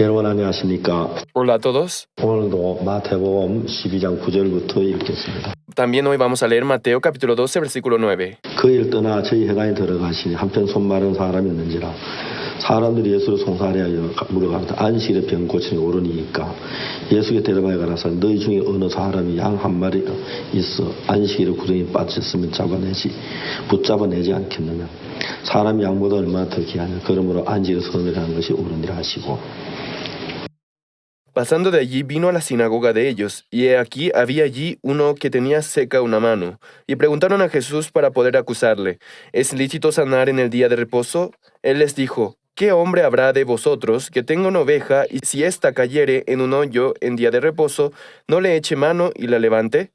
여러분 안녕하십니까? Hola a todos. 오늘도 마태복음 12장 9절부터 읽겠습니다. También hoy vamos a leer Mateo capítulo 12, versículo 9. 그 일 떠나 저희 회관에 들어가시니 한편 손 마른 사람이었는지라 사람들이 예수를 송사하여 물어가는데 안식일에 병 고치니 옳으니까 예수께 데려가야 가라사 너희 중에 어느 사람이 양 한 마리 있어 안식일에 구덩이에 빠졌으면 붙잡아내지 않겠느냐. 사람이 양보다 얼마나 더 귀하냐. 그러므로 안식일에 선을 것이 옳으니라 하시고. Pasando de allí vino a la sinagoga de ellos, y he aquí había allí uno que tenía seca una mano, y preguntaron a Jesús para poder acusarle, ¿es lícito sanar en el día de reposo? Él les dijo, ¿qué hombre habrá de vosotros que tenga una oveja, y si ésta cayere en un hoyo en día de reposo, no le eche mano y la levante?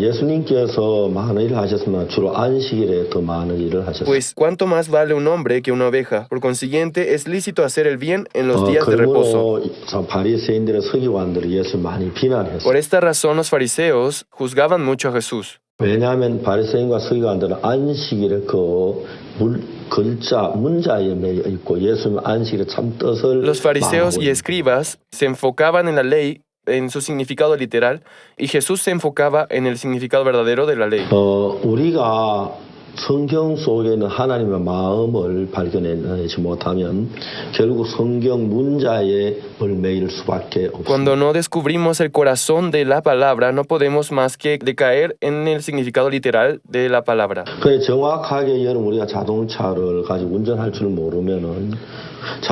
예수님께서 많은 일을 하셨으나 주로 안식일에 더 많은 일을 하셨습니다. Pues, ¿cuánto más vale un hombre que una oveja? Por consiguiente, es lícito hacer el bien en los días de reposo. 바리새인들의 서기관들이 예수를 많이 비난했어요. Por esta razón, los fariseos juzgaban mucho a Jesús. 왜냐하면 바리새인과 서기관들은 안식일에 문자에 매여 있고 예수님 안식일에 참 뜻을 Los fariseos y escribas se enfocaban en la ley, en su significado literal, y Jesús se enfocaba en el significado verdadero de la ley. 우리가 성경 속에 있는 하나님의 마음을 발견해내지 못하면 결국 성경 문자에 매일 수밖에 없습니다. Cuando no descubrimos el corazón de la palabra, no podemos más que decaer en el significado literal de la palabra. 그래 정확하게 여러분 우리가 자동차를 가지고 운전할 줄 모르면은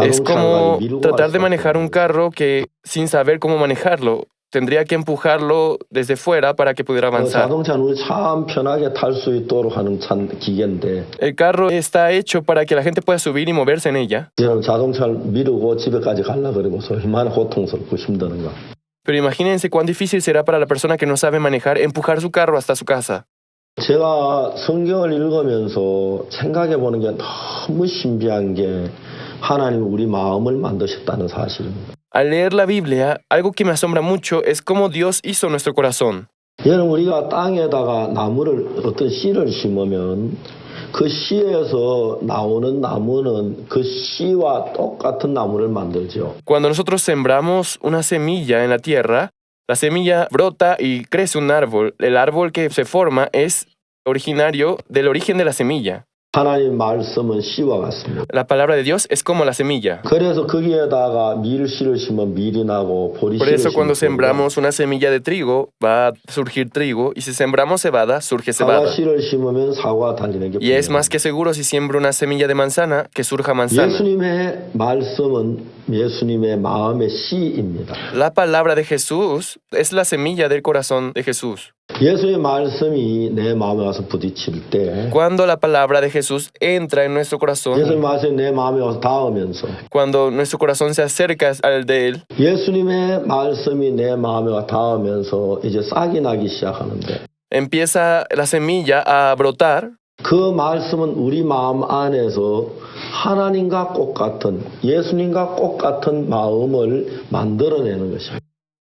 Es como 밀고 tratar de manejar un carro que sin saber cómo manejarlo, tendría que empujarlo desde fuera para que pudiera avanzar. 자동차는 우리 참 편하게 탈 수 있도록 하는 기계인데 El carro está hecho para que la gente pueda subir y moverse en ella. 여러분 자동차를 미루고 집에까지 가려고 그러고서 얼마나 고통스럽고 힘드는가. Pero imagínense cuán difícil será para la persona que no sabe manejar empujar su carro hasta su casa. 제가 성경을 읽으면서 생각해 보는 게 너무 신비한 게 하나님이 우리 마음을 만드셨다는 사실입니다. Al leer la Biblia, algo que me asombra mucho es cómo Dios hizo nuestro corazón. 여러분 우리가 땅에다가 어떤 씨를 심으면 그 씨에서 나오는 나무는 그 씨와 똑같은 나무를 만들죠. Cuando nosotros sembramos una semilla en la tierra, la semilla brota y crece un árbol. El árbol que se forma es originario del origen de la semilla. 하나님 말씀은 씨와 같습니다. La palabra de Dios es como la semilla. 그래서 거기에다가 밀씨를 심으면 밀이 나고 보리씨를 Por eso cuando 심으면 sembramos una semilla de trigo, va a surgir trigo, y si sembramos cebada, surge cebada. 사과씨를 심으면 사과가 달리는 게 Y es más que seguro si siembro una semilla de manzana, que surja manzana. 예수님의 말씀은 예수님의 마음의 씨입니다. La palabra de Jesús es la semilla del corazón de Jesús. 예수의 말씀이 내 마음에 와서 부딪힐 때 Cuando la palabra de Jesús entra en nuestro 예수의 corazón, 말씀이 내 마음에 와서 닿으면서 cuando nuestro corazón se acerca al de Él, 예수님의 말씀이 내 마음에 와 닿으면서 이제 싹이 나기 시작하는데 empieza la semilla a brotar. 그 말씀은 우리 마음 안에서 하나님과 똑같은 예수님과 똑같은 마음을 만들어내는 것입니다.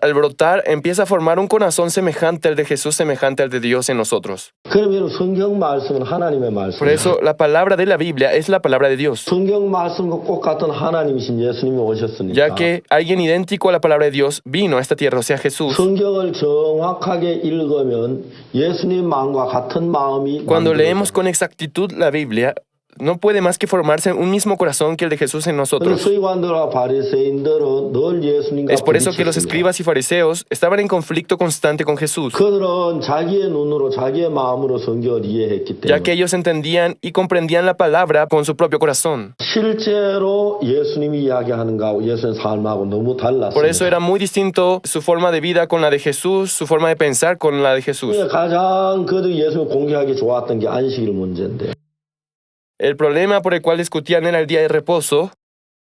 Al brotar, empieza a formar un corazón semejante al de Jesús, semejante al de Dios en nosotros. 그러면 성경 말씀은 하나님의 Por 말씀이에요. eso, la palabra de la Biblia es la palabra de Dios, 성경 말씀과 똑같은 하나님이신 예수님이 오셨으니까 ya que alguien idéntico a la palabra de Dios vino a esta tierra, o sea, Jesús. 성경을 정확하게 읽으면 예수님 마음과 같은 마음이 Cuando 만들어져요. leemos con exactitud la Biblia, no puede más que formarse un mismo corazón que el de Jesús en nosotros. 서기관들과 바리새인들은 늘 예수님과 Es por eso que los 부딪혔습니다. escribas y fariseos estaban en conflicto constante con Jesús, 그들은 자기의 눈으로 자기의 마음으로 성경을 이해했기 ya que 때문에 ellos entendían y comprendían la palabra con su propio corazón. 실제로 예수님이 이야기하는 거하고 예수의 삶하고 너무 Por eso 달랐습니다. era muy distinto su forma de vida con la de Jesús, su forma de pensar con la de Jesús. 가장 그들이 예수를 공개하기 좋았던 게 안식일 문제인데 El problema por el cual discutían era el día de reposo.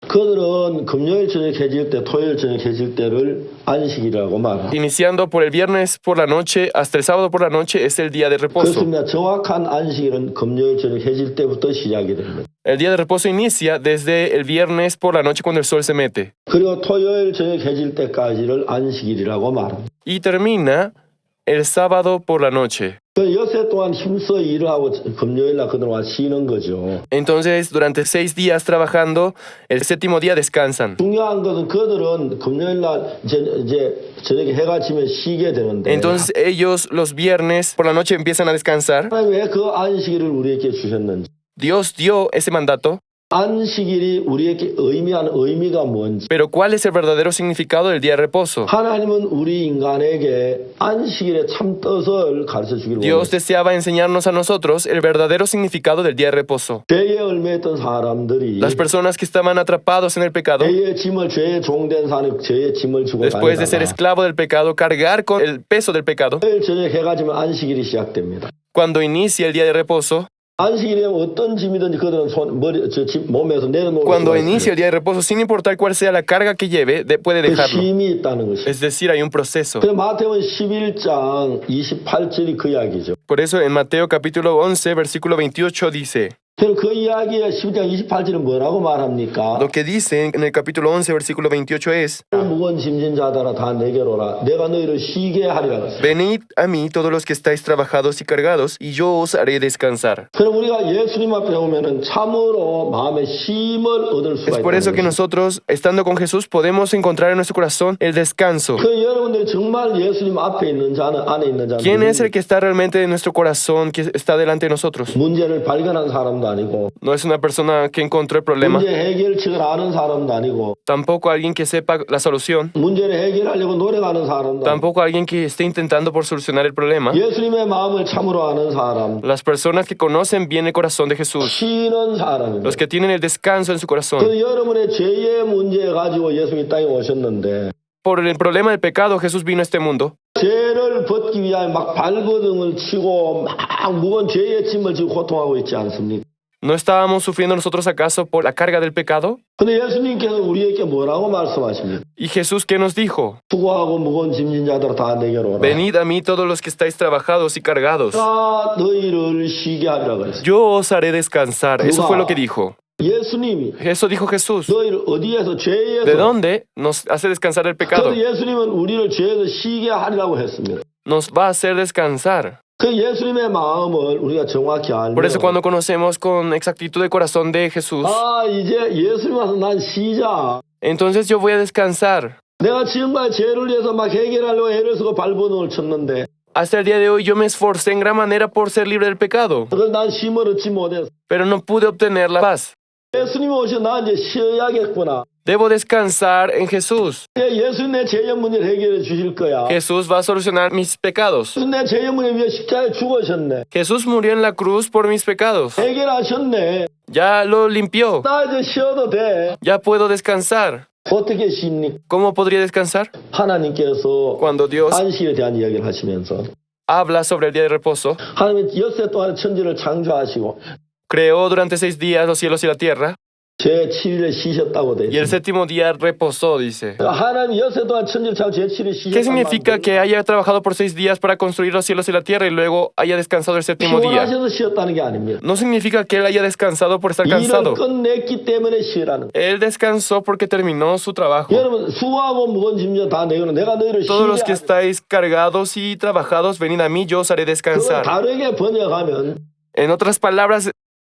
그들은 금요일 저녁 해질 때 토요일 저녁 해질 때를 안식이라고 말합니다. Iniciando por el viernes por la noche hasta el sábado por la noche es el día de reposo. 그렇습니다. 정확한 안식일은 금요일 저녁 해질 때부터 시작이 됩니다. El día de reposo inicia desde el viernes por la noche cuando el sol se mete 그리고 토요일 저녁 해질 때까지를 안식일이라고 말합니다. y termina el sábado por la noche. 그 엿새 동안 힘써 일을 하고 금요일날 그들 와 쉬는 거죠. Entonces, durante 6 días trabajando, el séptimo día descansan. 중요한 것은 그들은 금요일날 이제 저녁에 해가 지면 쉬게 되는데 Entonces ellos los viernes por la noche empiezan a descansar. 하나님 왜 그 안식일을 우리에게 주셨는지 Dios dio ese mandato, 안식일이 우리에게 의미하는 의미가 뭔지 pero ¿cuál es el verdadero significado del día de reposo? 하나님은 우리 인간에게 안식일의 참 뜻을 가르쳐 주기를 Dios 원합니다. deseaba enseñarnos a nosotros el verdadero significado del día de reposo. 죄에 얽매였던 사람들이 Las personas que estaban atrapados en el pecado, 죄의 짐을 죄의 종된 사람이 죄의 짐을 지고 después de ser 다니다가 esclavo del pecado, cargar con el peso del pecado, 토요일 저녁 해가 지면 안식일이 시작됩니다. cuando inicia el día de reposo, 안식일이면 어떤 짐이든지 그들은 몸에서 내려놓을 cuando 수가 inicia 있어요. el día de reposo, sin importar cuál sea la carga que lleve, puede 그 dejarlo. 힘이 있다는 것이죠. Es decir, hay un proceso. 그래서 마태복음 11장 28절이 그 이야기죠. Por eso en Mateo capítulo 11, versículo 28 dice, 그럼 그 이야기의 12장 28절은 뭐라고 말합니까? lo que dice en el capítulo 11, versículo 28 es, 무거운 짐진 자들아 다 내게로 오라. 내가 너희를 쉬게 하리라 그랬어요. venid a mí todos los que estáis trabajados y cargados, y yo os haré descansar. 그럼 우리가 예수님 앞에 오면은 참으로 마음의 쉼을 얻을 Es 수가 por eso que 있다는 거죠. nosotros, estando con Jesús, podemos encontrar en nuestro corazón el descanso. 그 여러분들이 정말 예수님 앞에 있는 자는 안에 있는 자는 ¿Quién es el que está realmente en nuestro corazón, que está delante de nosotros? 문제를 발견한 사람도 아니고 No es una persona que encontró el problema, 문제 해결책을 아는 사람도 아니고 tampoco alguien que sepa la solución, 문제를 해결하려고 노력하는 사람도 아니고 tampoco alguien que esté intentando por solucionar el problema. 예수님의 마음을 참으로 아는 사람, Las personas que conocen bien el corazón de Jesús, 쉬는 사람입니다. los que tienen el descanso en su corazón. 그 여러분의 죄의 문제 가지고 예수님이 땅에 오셨는데 Por el problema del pecado, Jesús vino a este mundo. 죄를 벗기 위하여 막 발버둥을 치고 막 무거운 죄의 짐을 지고 고통하고 있지 않습니까? ¿No estábamos sufriendo nosotros acaso por la carga del pecado? 근데 예수님께서 우리에게 뭐라고 말씀하십니까? ¿Y Jesús qué nos dijo? 수고하고 무거운 짐진 자들 다 내게로 오라. Venid a mí todos los que estáis trabajados y cargados. 다 너희를 쉬게 하리라 그랬어요. Yo os haré descansar. Eso fue lo que dijo. 예수님이 Eso dijo Jesús. 너희를 어디에서 죄에서 ¿De dónde nos hace descansar el pecado? 그래서 예수님은 우리를 죄에서 쉬게 하리라고 했습니다. Nos va a hacer descansar. 그 예수님의 마음을 우리가 정확히 알면 Por eso cuando conocemos con exactitud el corazón de Jesús, 아 이제 예수님 와서 난 쉬자. entonces yo voy a descansar. 내가 지금까지 죄를 위해서 막 해결하려고 애를 쓰고 발버둥을 쳤는데 Hasta el día de hoy yo me esforcé en gran manera por ser libre del pecado, 그걸 난 쉼을 얻지 못했어. pero no pude obtener la paz. 예수님이 오셔 나 이제 쉬어야겠구나. Debo descansar en Jesús. 예수님 내 죄의 문제를 해결해 주실 거야. Jesús va a solucionar mis pecados. 예수님 내 죄의 문제 위해 십자가에 죽으셨네. Jesús murió en la cruz por mis pecados. 해결하셨네. Ya lo limpió. 나 이제 쉬어도 돼. Ya puedo descansar. 어떻게 쉽니까? ¿Cómo podría descansar? 하나님께서 Cuando Dios 안식에 대한 이야기를 하시면서 habla sobre el día de reposo, 하나님은 엿새 동안 천지를 창조하시고 creó durante 6 días los cielos y la tierra, 제7일에 쉬셨다고 돼 y el 있어요. séptimo día reposó, dice. 하나님 엿새 동안 천지를 창조 제7일에 쉬셨단 ¿Qué significa que haya trabajado por 6 días para construir los cielos y la tierra y luego haya descansado el séptimo día? 피곤하셔서 쉬었다는 게 아닙니다. No significa que él haya descansado por estar 일을 cansado. 끝냈기 때문에 쉬라는 거예요. Él descansó porque terminó su trabajo. 여러분 수고하고 무거운 짐져 다 내거는 내가 너희를 Todos los 쉬게 que 하리라. estáis cargados y trabajados, venid a mí, yo os haré 그걸 descansar. 다르게 번역하면 En otras palabras,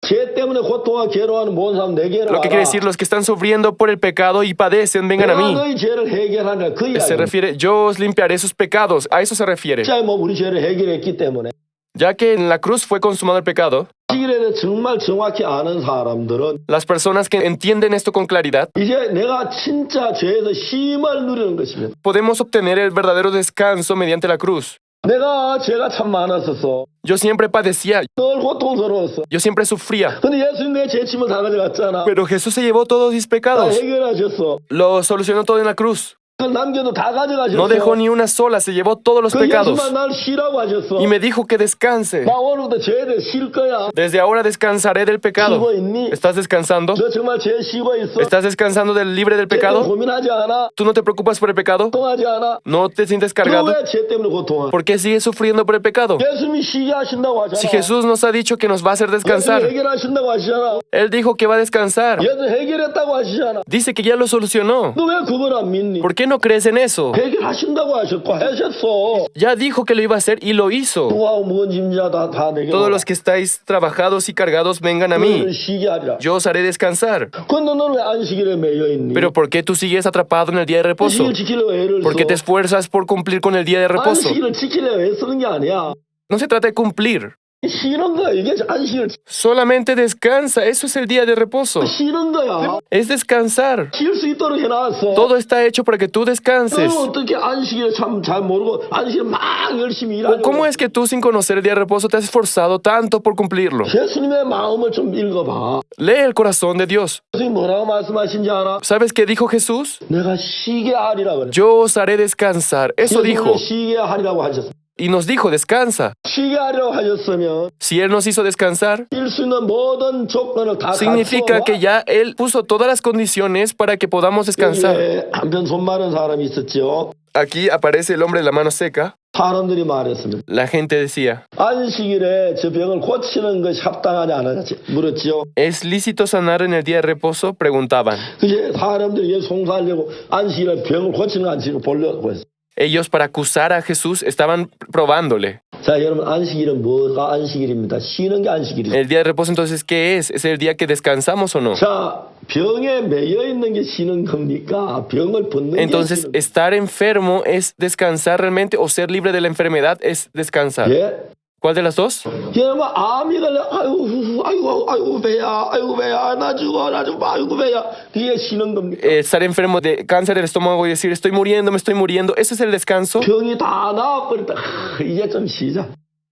죄 때문에 고통하고 괴로워하는 모든 사람 내게로 lo que quiere decir, los que están sufriendo por el pecado y padecen, vengan a 내가 mí. 너희 죄를 해결하라 그 Se 이야기. refiere, yo os limpiaré sus pecados. A eso se refiere. 십자가에 뭐 우리 죄를 해결했기 때문에 Ya que en la cruz fue consumado el pecado, 시기에 대해 정말 정확히 아는 사람들은 las personas que entienden esto con claridad, 이제 내가 진짜 죄에서 쉼을 누리는 것입니다. podemos obtener el verdadero descanso mediante la cruz. 내가 죄가 참 많았었어. Yo siempre padecía, 늘 고통스러웠어. yo siempre sufría, 근데 예수님 내 죄짐을 다 가져갔잖아. pero Jesús se llevó todos mis 다 pecados. 해결하셨어. Lo solucionó todo en la cruz. 그걸 남겨도 다 가져가셨어. No dejó ni una sola, se llevó todos los 그 pecados. 예수만 날 쉬라고 하셨어. Y me dijo que descanse. 나 오늘부터 죄에 대해 쉴 거야. Desde ahora descansaré del pecado. 쉬고 있니? ¿Estás descansando? 너 정말 죄 쉬고 있어? ¿Estás descansando del libre del 죄 때문에 pecado? 고민하지 않아? ¿Tú no te preocupas por el pecado? 고통하지 않아? ¿No te sientes 너 cargado? 왜 죄 때문에 고통하? ¿Por qué sigues sufriendo por el pecado? 예수님이 쉬게 하신다고 하잖아. Si Jesús nos ha dicho que nos va a hacer 예수님 descansar, 해결하신다고 하시잖아. Él dijo que va a descansar. 예수님 해결했다고 하시잖아. Dice que ya lo solucionó. 너 왜 그걸 안 믿니? ¿Por qué no crees en eso? 해결하신다고 하셨고 하셨어. Ya dijo que lo iba a hacer y lo hizo. 수고하고 무거운 짐자 다 내게 Todos 오라. los que estáis trabajados y cargados, vengan a mí. 너희를 쉬게 하리라. Yo os haré descansar. 그런데 너는 왜 안식일에 매여 있니? Pero ¿por qué tú sigues atrapado en el día de reposo? 안식일 지키려고 애를 ¿Por qué te 써. esfuerzas por cumplir con el día de reposo? 안식일을 지키려고 애쓰는 게 아니야. No se trata de cumplir. 쉬는 거야. 이게 안식일 Solamente descansa. Eso es el día de reposo. 쉬는 거야. Es descansar. 쉴 수 있도록 해놨어. Todo está hecho para que tú descanses. 너 어떻게 안식일 참 잘 모르고 안식일 막 열심히 일하려고. ¿Cómo es que tú, sin conocer el día de reposo, te has esforzado tanto por cumplirlo? 예수님의 마음을 좀 읽어봐. Lee el corazón de Dios. 예수님 뭐라고 말씀하신지 알아? ¿Sabes qué dijo Jesús? 내가 쉬게 하리라 그래. Yo os haré descansar. Eso dijo. 예수님은 쉬게 하리라고 하셨어. Y nos dijo, descansa. 쉬게 하리라고 하셨으면 Si Él nos hizo descansar, 쉴 수 있는 모든 조건을 다 significa 갖춰. que ya Él puso todas las condiciones para que podamos descansar. 여기에 한편 손 마른 사람이 있었죠. Aquí aparece el hombre de la mano seca. 사람들이 말했습니다. La gente decía, 안식일에 저 병을 고치는 것이 합당하지 않았지 물었지요. ¿es lícito sanar en el día de reposo? Preguntaban. 그게 사람들이 예수 송사하려고 안식일에 병을 고치는 거 안식을 보려고 했어. Ellos, para acusar a Jesús, estaban probándole. 자, 여러분 안식일은 뭐가 안식일입니다. 쉬는 게 안식일이죠. El día de reposo, entonces, ¿qué es? ¿Es el día que descansamos o no? 자, 병에 매여 있는 게 쉬는 겁니까? 병을 벗는 게 Entonces, 쉬는 겁니까? ¿estar enfermo es descansar realmente o ser libre de la enfermedad es descansar? 예? ¿Cuál de las dos? 여러분 암이 걸려 아이고 배야 나 죽어 아이고 배야 그게 쉬는 겁니까? Estar enfermo de cáncer del estómago y decir, estoy muriendo, me estoy muriendo, ¿eso es el descanso? 병이 다 나아버렸다. 이제 좀 쉬자.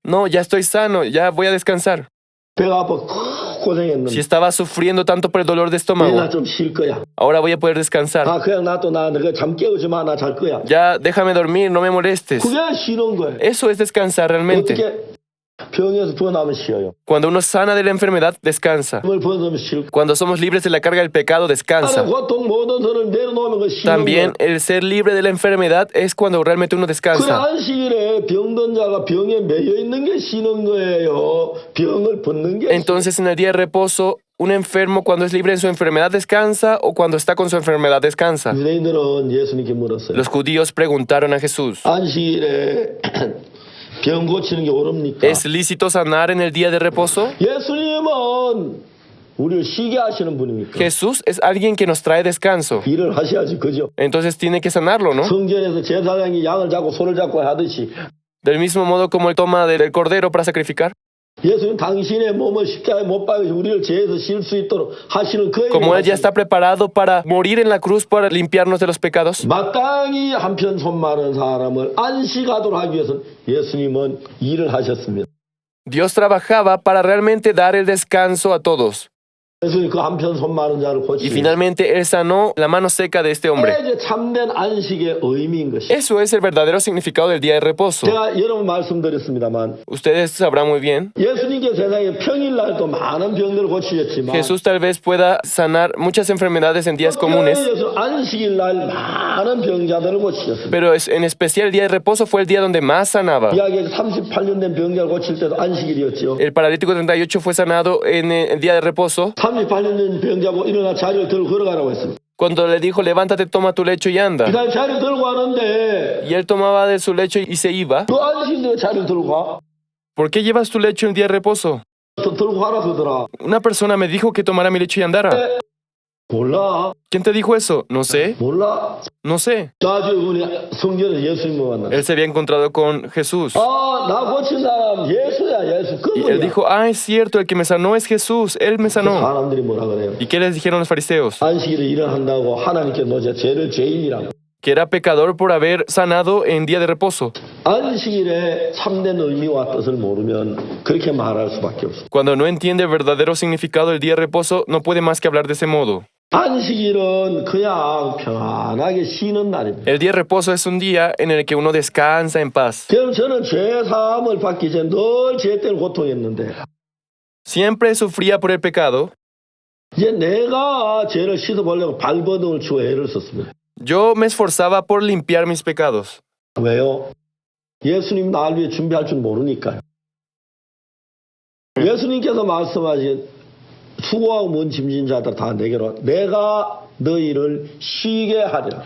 No, ya estoy sano, ya voy a descansar. 배가 아파 고생했는데 Si estaba sufriendo tanto por el dolor de 이제 estómago, 나 좀 쉴 거야. ahora voy a poder descansar. 아 그냥 놔둬 나 내가 잠 깨우지 마 나 잘 거야. Ya déjame dormir, no me molestes. 그게 쉬는 거예요. Eso es descansar realmente. 어떻게 병에서 벗어나면 쉬어요. Cuando uno sana de la enfermedad, descansa. 병을 벗어나면 쉴 거야. Cuando somos libres de la carga del pecado, 안에 descansa. 고통 모든 선을 내려놓으면 그 쉬는 También 거예요. el ser libre de la enfermedad es cuando realmente uno 그래 descansa. 안식일에 병든 자가 병에 매여 있는 게 쉬는 거예요. 병을 벗는 게 Entonces, en el día de reposo, un enfermo cuando es libre en su enfermedad descansa o cuando está con su enfermedad descansa. 유대인들은 예수님께 물었어요. Los judíos preguntaron a Jesús, 안식일에 병 고치는 게 옳습니까? ¿es lícito sanar en el día de reposo? 예수님은 우리를 쉬게 하시는 분입니까? Jesús es alguien que nos trae descanso. 일을 하셔야지 그죠? Entonces tiene que sanarlo, ¿no? 성전에서 제사장이 양을 잡고 소를 잡고 하듯이 Del mismo modo como él toma del cordero para sacrificar. 예수님 당신의 몸을 십자가에 못 박으시 우리를 죄에서 쉴 수 있도록 하시는 그 Como él ya 일을 está preparado para morir en la cruz para limpiarnos de los pecados. 마땅히 한편 손 마른 사람을 안식하도록 하기 위해서 예수님은 일을 하셨습니다. Dios trabajaba para realmente dar el descanso a todos. 예수님 그 한편 손 마른 자를 Y 고치고 finalmente él sanó la mano seca de este hombre. 이게 참된 안식의 의미인 것이. Eso es el verdadero significado del día de reposo. 제가 여러분 말씀드렸습니다만 Ustedes sabrán muy bien. 예수님께 세상에 평일날도 많은 병들을 고치셨지만 Jesús tal vez pueda sanar muchas enfermedades en días comunes, 예수 안식일날 많은 병자들을 고치셨습니다. pero en especial el día de reposo fue el día donde más sanaba. 이야기에 38년 된 병자를 고칠 때도 안식일이었죠. El paralítico 38 fue sanado en el día de reposo 38년 된 병자고 일어나 자리를 들고 걸어가라고 했습니다. cuando le dijo, levántate, toma tu lecho y anda. 그다음 자리를 들고 가는데 Y él tomaba de su lecho y se iba. 그 안식일에 자리를 들고 가? ¿Por qué llevas tu lecho en día de reposo? 들고 가라 그러더라. Una persona me dijo que tomara mi lecho y andara. 몰라. ¿Quién te dijo eso? No sé. 몰라. No sé. 나중에 우리 성전에서 예수님을 만났어. Él se había encontrado con Jesús. 아, 나 고친 사람 예수야, 예수. Y él 그분이야. dijo, ah, es cierto, el que me sanó es Jesús. Él me sanó. 사람들이 뭐라 그래요? ¿Y qué les dijeron los fariseos? 안식일에 일을 한다고 하나님께 노제 죄를 죄인이라고. Que era pecador por haber sanado en día de reposo. 안식일의 참된 의미와 뜻을 모르면 그렇게 말할 수밖에 없어. Cuando no entiende el verdadero significado del día de reposo, no puede más que hablar de ese modo. 안식일은 그냥 편안하게 쉬는 날입니다. El día de reposo es un día en el que uno descansa en paz. 그럼 저는 죄 사함을 받기 전에 늘 죄 때문에 고통했는데 Siempre sufría por el pecado. 이제 내가 죄를 씻어보려고 발버둥을 치고 애를 썼습니다. Yo me esforzaba por limpiar mis pecados. 왜요? 예수님 날 위해 준비할 줄 모르니까요. 예수님께서 말씀하신 수고하고 먼 짐진 자들 다 내게로 내가 너희를 쉬게 하리라.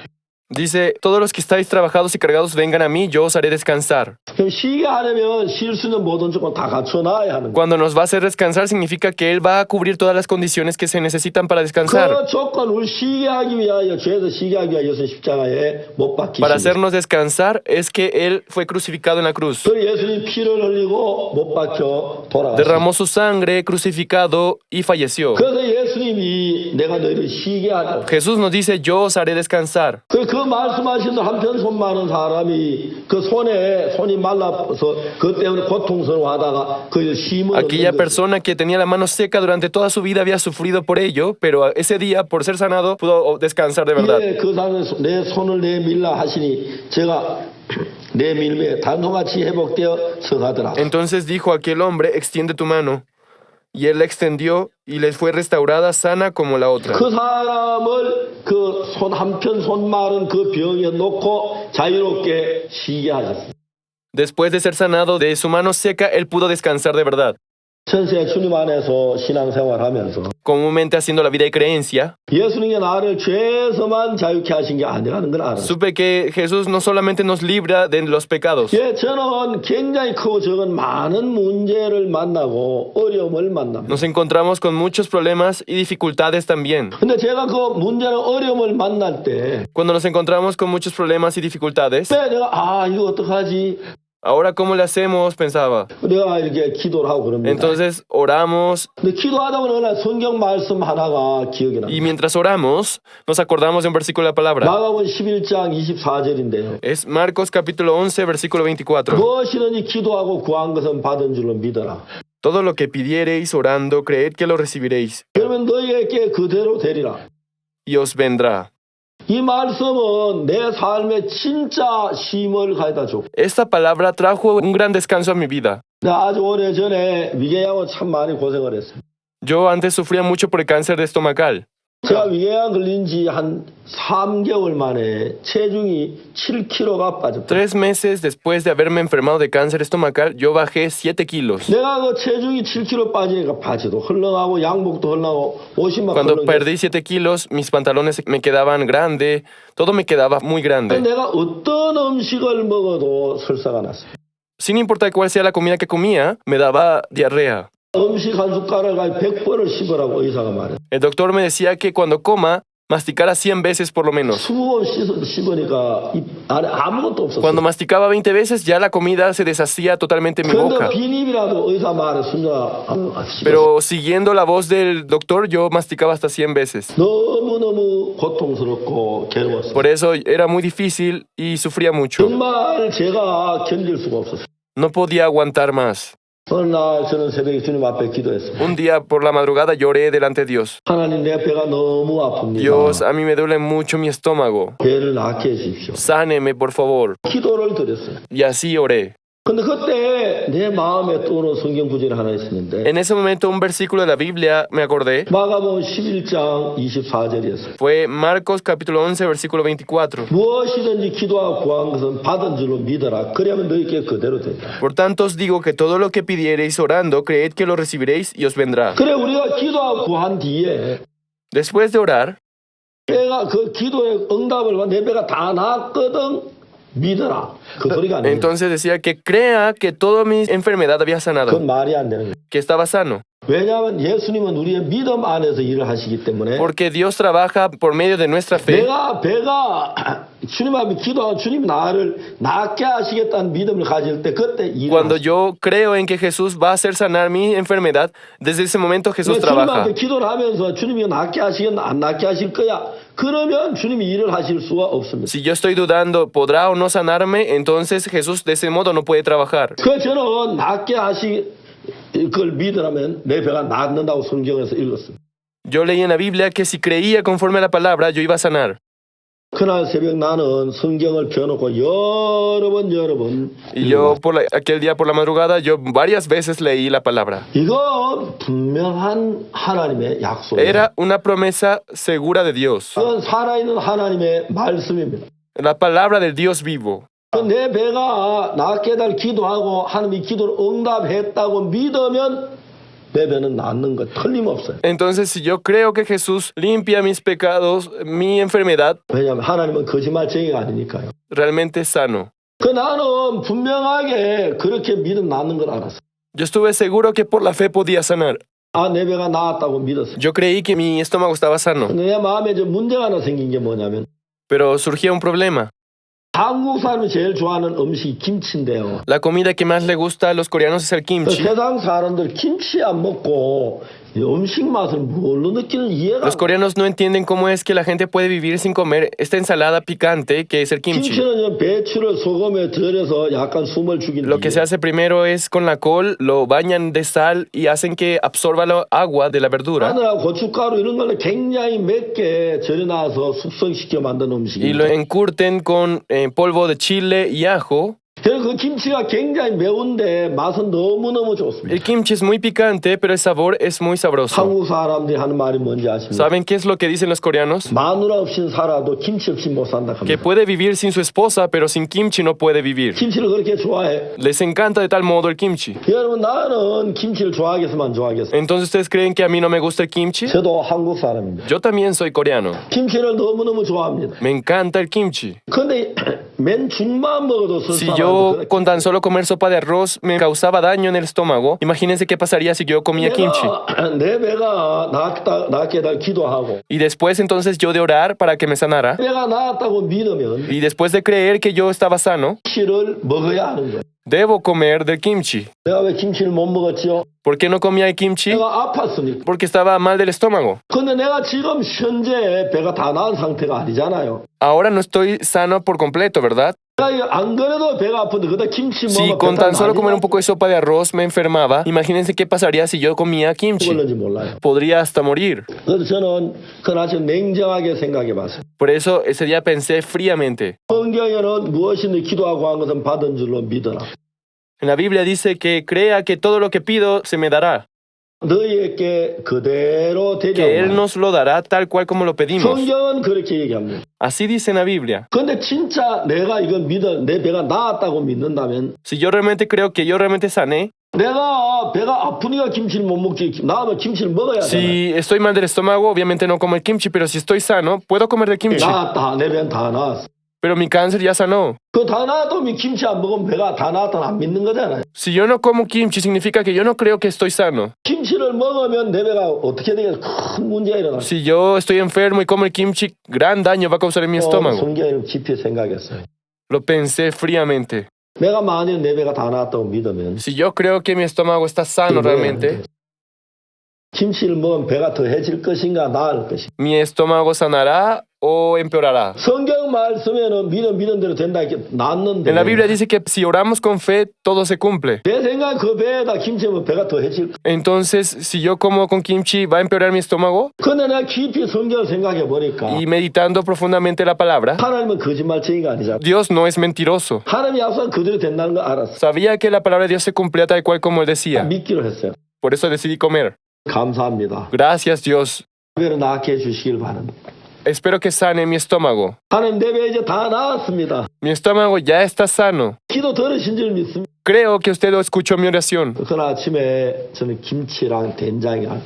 Dice, todos los que estáis trabajados y cargados vengan a mí, yo os haré descansar. 그럼 쉬게 하려면 쉴 수 있는 모든 조건 다 갖춰놔야 하는 거예요. Cuando nos va a hacer descansar significa que Él va a cubrir todas las condiciones que se necesitan para descansar. 그 조건을 쉬게 하기 위하여 죄에서 쉬게 하기 위하여 예수님 십자가에 못 박히신 Para 거예요. hacernos descansar es que Él fue crucificado en la cruz. 그 예수님 피를 흘리고 못 박혀 돌아갔어요. Derramó su sangre, crucificado y falleció. 그래서 예수님이 내가 너희를 쉬게 하라. Jesús nos dice, yo os haré descansar. 그 말씀하신 한편 손 많은 사람이 그 손이 말라서 그 때문에 고통스러워하다가 그 힘을 Aquella 얻는 거예요. persona que tenía la mano seca durante toda su vida había sufrido por ello, pero ese día, por ser sanado, pudo descansar de verdad. 예, 그 사람이 내 손을 내밀라 하시니 제가 내밀매 단송같이 회복되어 서가더라. Entonces dijo aquel hombre, extiende tu mano. Y él la extendió y les fue restaurada sana como la otra. 그 사람을 그 손 한편 손 마른 그 병에 놓고 자유롭게 쉬게 하셨어요. Después de ser sanado de su mano seca, él pudo descansar de verdad. 천세 주님 안에서 신앙생활하면서 Comúnmente haciendo la vida de creencia, 예수님이 나를 죄에서만 자유케 하신 게 아니라는 걸 알았어요. supe que Jesús no solamente nos libra de los pecados. 예, 저는 굉장히 크고 적은 많은 문제를 만나고 어려움을 만납니다. Nos encontramos con muchos problemas y dificultades también. 근데 제가 그 문제나 어려움을 만날 때 Cuando nos encontramos con muchos problemas y dificultades, 내가 이거 어떡하지? ahora ¿cómo le hacemos? Pensaba. 내가 이렇게 기도를 하고 그럽니다. Entonces oramos 근데 기도하다 보면 어느 날 성경 말씀 하나가 기억이 y 납니다. mientras oramos nos acordamos de un versículo de la palabra. 마가복음 11장 24절인데요. Es Marcos capítulo 11 versículo 24. 무엇이든지 기도하고 구한 것은 받은 줄로 믿어라. Todo lo que pidiereis orando, creed que lo recibiréis 그러면 너희에게 그대로 되리라. y os vendrá. 이 말씀은 내 삶에 진짜 쉼을 가져다 줘. Esta palabra trajo un gran descanso a mi vida. 내가 아주 오래전에 위궤양으로 참 많이 고생을 했어요. Yo antes sufría mucho por el cáncer de estomacal. 제가 위궤양 걸린 지 한 3개월 만에 체중이 7kg가 빠졌다. 3 meses después de haberme enfermado de cáncer estomacal, yo bajé 7 kilos. 내가 그 체중이 7kg 빠지니까 바지도 헐렁하고 양복도 헐렁하고 옷이 막 Cuando 헐렁해. perdí 7 kilos, mis pantalones me quedaban grande, todo me quedaba muy grande. 내가 어떤 음식을 먹어도 설사가 났어요. Sin importar cuál sea la comida que comía, me daba diarrea. 음식 한 숟가락을 100번을 씹으라고 의사가 말해. El doctor me decía que cuando coma, masticara 100 veces por lo menos. 20번 씹으니까 입 안에 아무것도 없었어. Cuando masticaba 20 veces, ya la comida se deshacía totalmente en mi 근데 boca. 비닐이라도 의사 말에 순자 Pero siguiendo la voz del doctor, yo masticaba hasta 100 veces. 너무너무 고통스럽고 괴로웠어요. Por eso era muy difícil y sufría mucho. 정말 제가 견딜 수가 없었어요. No podía aguantar más. 어느 날 저는 새벽에 주님 앞에 기도했어요. Un día por la madrugada lloré delante de Dios. 하나님 내 배가 너무 아픕니다. Dios, a mí me duele mucho mi estómago. 배를 낫게 해주십시오. Sáneme, por favor. 기도를 드렸어요. Y así oré. 근데 그때 내 마음에 떠오른 성경 구절이 하나 있었는데 En ese momento, un versículo de la Biblia me acordé. 마가복음 11장 24절이었어요. Fue Marcos capítulo 11, versículo 24. 무엇이든지 기도하고 구한 것은 받은 줄로 믿어라. 그러면 너희께 그대로 된다. Por tanto os digo que todo lo que pidiereis orando, creed que lo recibiréis y os vendrá. 그래 우리가 기도하고 구한 뒤에 Después de orar, 내가 그 기도의 응답을 받아 내 배가 다 나았거든 믿어라. 그 소리가 아니에요. entonces decía que crea que toda mi enfermedad había 그건 sanado, 말이 안 되는 거예요. que estaba sano. 왜냐하면 예수님은 우리의 믿음 안에서 일을 하시기 때문에 Porque Dios trabaja por medio de nuestra fe. 내가 배가 주님 앞에 기도하고 주님이 나를 낫게 하시겠다는 믿음을 가질 때 그때 일을 Cuando 하시죠. yo creo en que Jesús va a hacer sanar mi enfermedad, desde ese momento Jesús 주님 trabaja. 앞에 기도를 하면서 주님이 낫게 하시겠나 안 낫게 하실 거야. 그러면 주님이 일을 하실 수가 없습니다. Si yo estoy dudando, ¿podrá o no sanarme? Entonces Jesús de ese modo no puede trabajar. 그 저는 낫게 그걸 믿으라면 내 배가 낫는다고 성경에서 읽었습니다. Yo leí en la Biblia que si creía conforme a la palabra, yo iba a sanar. 그날 새벽 나는 성경을 펴놓고 여러 번 Y yo aquel día por la madrugada, yo varias veces leí la palabra. 이거 분명한 하나님의 약속이에요. Era una promesa segura de Dios. 이건 살아있는 하나님의 말씀입니다. La palabra del Dios vivo. 내 배가 낫게 달 기도하고 하나님이 기도를 응답했다고 믿으면 내 배는 낫는 거 틀림없어요. Entonces, si yo creo que Jesús limpia mis pecados, mi enfermedad, 왜냐하면 하나님은 거짓말쟁이가 아니니까요. realmente es sano. 그 나는 분명하게 그렇게 믿음 낫는 걸 알았어. Yo estuve seguro que por la fe podía sanar. 아, 내 배가 나았다고 믿었어. Yo creí que mi estómago estaba sano, 근데 내 마음에 이제 문제가 하나 생긴 게 뭐냐면 pero surgía un problema. 한국 사람이 제일 좋아하는 음식이 김치인데요. La comida que más le gusta a los coreanos es el 그 kimchi. 세상 사람들 김치 안 먹고 이 음식 맛을 뭘로 느끼는 이해가 Los coreanos no entienden cómo es que la gente puede vivir sin comer esta ensalada picante que es el kimchi. 김치는 배추를 소금에 절여서 약간 숨을 죽이는 Lo que se hace primero es con la col, lo bañan de sal y hacen que absorba la agua de la verdura 마늘하고 고춧가루 이런 걸 굉장히 맵게 절여놔서 숙성시켜 만든 y lo 음식입니다. encurten con polvo de chile y ajo. 그래서 그 김치가 굉장히 매운데 맛은 너무너무 좋습니다. El kimchi es muy picante, pero el sabor es muy sabroso. 한국 사람들이 하는 말이 뭔지 아십니까? ¿Saben qué es lo que dicen los coreanos? 마누라 없이는 살아도 김치 없이 못 산다 Que 합니다. puede vivir sin su esposa, pero sin kimchi no puede vivir. 김치를 그렇게 좋아해. Les encanta de tal modo el kimchi. 여러분 나는 김치를 좋아하겠으면 안 좋아하겠어요? Entonces, ¿ustedes creen que a mí no me gusta el kimchi? 저도 한국 사람입니다. Yo también soy coreano. 김치를 너무너무 좋아합니다. Me encanta el kimchi. 근데 맨 죽만 먹어도 Si 설사하는데 yo con tan solo comer sopa de arroz me causaba daño en el estómago, imagínense qué pasaría si yo comía kimchi. 내 배가 낫게 달 기도하고 Y después entonces yo de orar para que me sanara. 배가 나았다고 믿으면 Y después de creer que yo estaba sano, 김치를 먹어야 하는 거예요. debo comer del kimchi. 내가 왜 김치를 못 먹었지요? ¿Por qué no comía el kimchi? 내가 아팠으니까. Porque estaba mal del estómago. 근데 내가 지금 현재 배가 다 나은 상태가 아니잖아요. Ahora no estoy sano por completo, ¿verdad? 내가 안 그래도 배가 아픈데 그다 김치 Si 먹으면 con 배가 tan solo 많이 comer un poco de sopa de arroz me enfermaba, imagínense qué pasaría si yo comía kimchi. 죽을는지 몰라요. Podría hasta morir. 그래서 저는 그날 아주 냉정하게 생각해 봤어요. Por eso ese día pensé fríamente. 성경에는 무엇이든 기도하고 한 것은 받은 줄로 믿어라. En la Biblia dice que crea que todo lo que pido se me dará, 너희에게 그대로 que Él 되리라. nos lo dará tal cual como lo pedimos. 성경은 그렇게 얘기합니다. Así dice en la Biblia. 근데 진짜 내가 이걸 내 배가 나았다고 믿는다면 Si yo realmente creo que yo realmente sané, 내가 배가 아프니까 김치를 못 먹지. 나으면 김치를 먹어야 돼. si estoy mal del estómago, obviamente no como el kimchi, pero si estoy sano, puedo comer del kimchi. 나았다. 내 배는 다 나았어. Pero mi cáncer ya sanó. 그 다 나아도 김치 안 먹으면 배가 다 나았다는 안 믿는 거잖아요. Si yo no como kimchi, significa que yo no creo que estoy sano. 김치를 먹으면 내 배가 어떻게 되겠어? 큰 문제가 일어나. Si yo estoy enfermo y como el kimchi, gran daño va a causar en mi estómago. 성경을 깊이 생각했어요. Lo pensé fríamente. 내가 만약 내 배가 다 나았다고 믿으면 Si yo creo que mi estómago está sano realmente, 김치를 먹으면 배가 더해질 것인가 나을 것인가. mi estómago sanará o empeorará. 성경 말씀에는 믿은 대로 된다 이렇게 놨는데 En la Biblia dice que si oramos con fe, todo se cumple. 내 생각 그 배에다 김치 먹으면 배가 더해질 거야. Entonces, si yo como con kimchi, ¿va a empeorar mi estómago? 근데 내가 깊이 성경을 생각해 보니까 Y meditando profundamente la palabra, 하나님은 거짓말쟁이가 아니잖아. Dios no es mentiroso. 하나님이 약속한 그대로 된다는 거 알았어. Sabía que la palabra de Dios se cumplía tal cual como Él decía. 믿기로 했어요. Por eso decidí comer. 감사합니다. Gracias, Dios. 배를 낫게 해주시길 바랍니다. Espero que sane mi estómago. 하나님 내 배 이제 다 나았습니다. Mi estómago ya está sano. 기도 들으신 줄 믿습니다. Creo que usted escuchó mi oración. 그날 아침에 저는 김치랑 된장이랑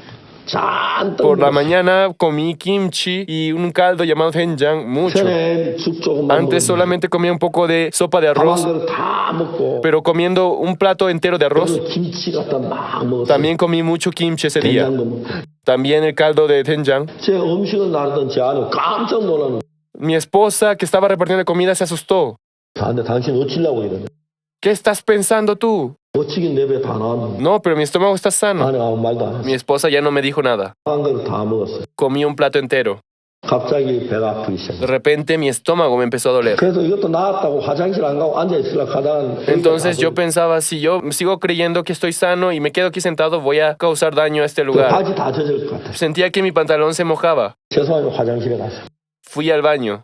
잔뜩 Por la 먹었어요. mañana comí kimchi y un caldo llamado doenjang, mucho. 전에 죽 조금만 Antes 먹었는데 solamente comía un poco de sopa de arroz, 밥한 그릇 다 먹고 pero comiendo un plato entero de arroz, 그래서 김치 갖다 막 먹었어요. también comí mucho kimchi ese día. 된장도 먹고. También el caldo de doenjang. 제 음식을 나르던 제 아내 깜짝 놀라는 Mi esposa que estaba repartiendo comida se asustó. 근데 당신 어찌려고 이러냐. ¿Qué estás pensando tú? 어찌긴 내 배 다 나왔는데 No, pero mi estómago está sano. 아내가 아무 말도 안 Mi 했어. esposa ya no me dijo nada. 한 그릇 다 먹었어요. Comí un plato entero. 갑자기 배가 아프기 De 시작했어요. repente mi estómago me empezó a doler. 그래서 이것도 나았다고 화장실 안 가고 앉아있으려고 하다가 Entonces yo pensaba, si yo sigo creyendo que estoy sano y me quedo aquí sentado, voy a causar daño a este lugar. 바지 다 젖을 것 같아요. Sentía que mi pantalón se mojaba. 죄송하게 화장실에 갔어요. Fui al baño.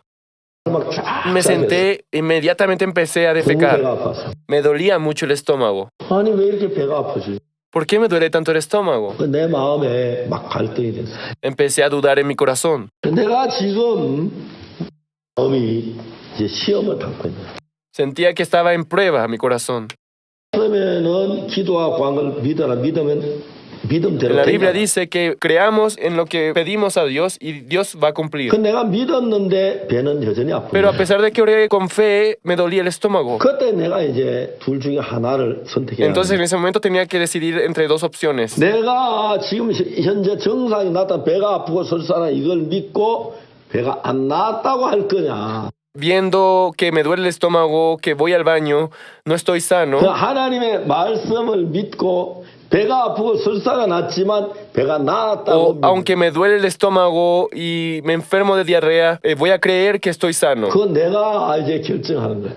막 쫙 Me senté, inmediatamente empecé a 너무 defecar. 배가 아팠어요. Me dolía mucho el estómago. 아니 왜 이렇게 배가 아프지? ¿Por qué me duele tanto el estómago? 내 마음에 막 갈등이 됐어요. Empecé a dudar en mi corazón. 내가 지금 마음이 이제 시험을 받고 있는 거예요. Sentía que estaba en prueba mi corazón. 처음에는 기도하고 한 걸 믿어라 믿으면 믿음대로 En la Biblia 되냐. dice que creamos en lo que pedimos a Dios y Dios va a cumplir. 그 내가 믿었는데 배는 여전히 Pero a 아프네. pesar de que oré con fe, me dolía el estómago. 그때 내가 이제 둘 중에 하나를 선택해야 Entonces en 돼. ese momento tenía que decidir entre dos opciones. 내가 지금 현재 증상이 나타나 배가 아프고 설사나 이걸 믿고 배가 안 나았다고 할 거냐. Viendo que me duele el estómago, que voy al baño, no estoy 그 sano. 하나님의 말씀을 믿고 배가 아프고 설사가 났지만 배가 나았다고 O 믿고 aunque me duele el estómago y me enfermo de diarrea, voy a creer que estoy sano. 그건 내가 이제 결정하는 거야.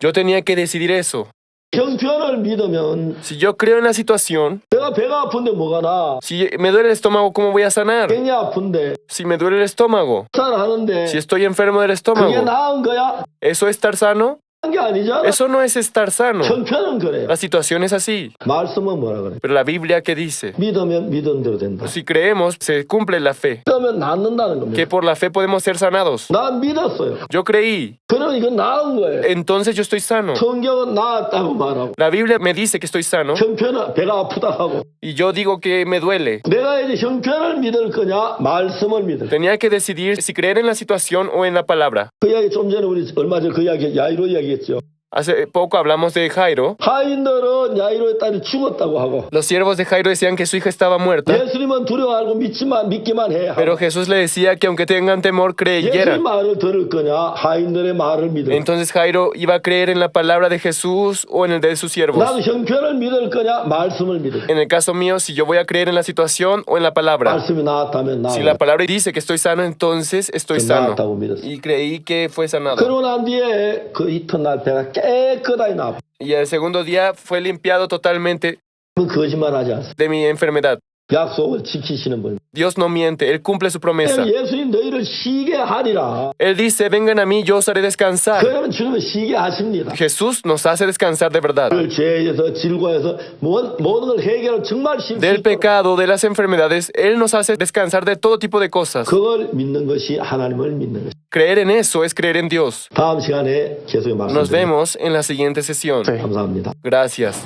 Yo tenía que decidir eso. 형편을 믿으면 Si yo creo en la situación, 내가 배가 아픈데 뭐가 나? si me duele el estómago, ¿cómo voy a sanar? 괜히 아픈데 Si me duele el estómago, 하는데 si estoy enfermo del 그게 estómago, 나은 거야? ¿eso es estar sano? 한 게 아니잖아. Eso no es estar sano. 형편은 그래요. La situación es así. 말씀은 뭐라 그래? Pero la Biblia, ¿qué dice? 믿으면 믿은 대로 된다. Si creemos, se cumple la fe. 믿으면 낫는다는 Que 겁니다. por la fe podemos ser sanados. 난 믿었어요. Yo creí, 그럼 이건 나은 거예요. entonces yo estoy sano. 성경은 나았다고 말하고 La Biblia me dice que estoy sano 형편은 배가 아프다 하고 y yo digo que me duele. 내가 이제 형편을 믿을 거냐 말씀을 믿을 거냐. Tenía que decidir si creer en la situación o en la palabra. 그 이야기 좀 전에 우리 얼마 전에 그 이야기 야이로 이야기했죠. Hace poco hablamos de Jairo. 하인들은 야이로의 딸이 죽었다고 하고 Los siervos de Jairo decían que su hija estaba muerta, 예수님은 두려워하고 믿기만 해 하고 pero Jesús le decía que aunque tengan temor, 예수님 creyeran. 말을 들을 거냐 하인들의 말을 믿을 거냐. Entonces Jairo iba a creer en la palabra de Jesús o en el de sus siervos. 나도 형편을 믿을 거냐 말씀을 믿을 거냐. En el caso mío, si yo voy a creer en la situación o en la palabra. 말씀이 나았다면 Si 나아. la palabra dice que estoy sano, entonces estoy sano. 나았다고 믿었어. Y creí que fue sanado. 그러고 난 뒤에 그 이튿날 배가 깨끗하게 나와. Y el segundo día fue limpiado totalmente 그 거짓말하지 않습니다. de mi enfermedad. 약속을 지키시는 분. Dios no miente, Él cumple su promesa. 예수님 너희를 쉬게 하리라. Él dice, vengan a mí, yo os haré descansar. 그러면 주님은 쉬게 하십니다. Jesús nos hace descansar de verdad. 그 죄에서 질과에서 모든 걸 해결을 정말 쉴 수 Del 있도록 pecado, de las enfermedades, Él nos hace descansar de todo tipo de cosas. 그걸 믿는 것이 하나님을 믿는 것. Creer en eso es creer en Dios. 다음 시간에 계속 Nos 말씀드립니다. vemos en la siguiente sesión. 감사합니다. Gracias.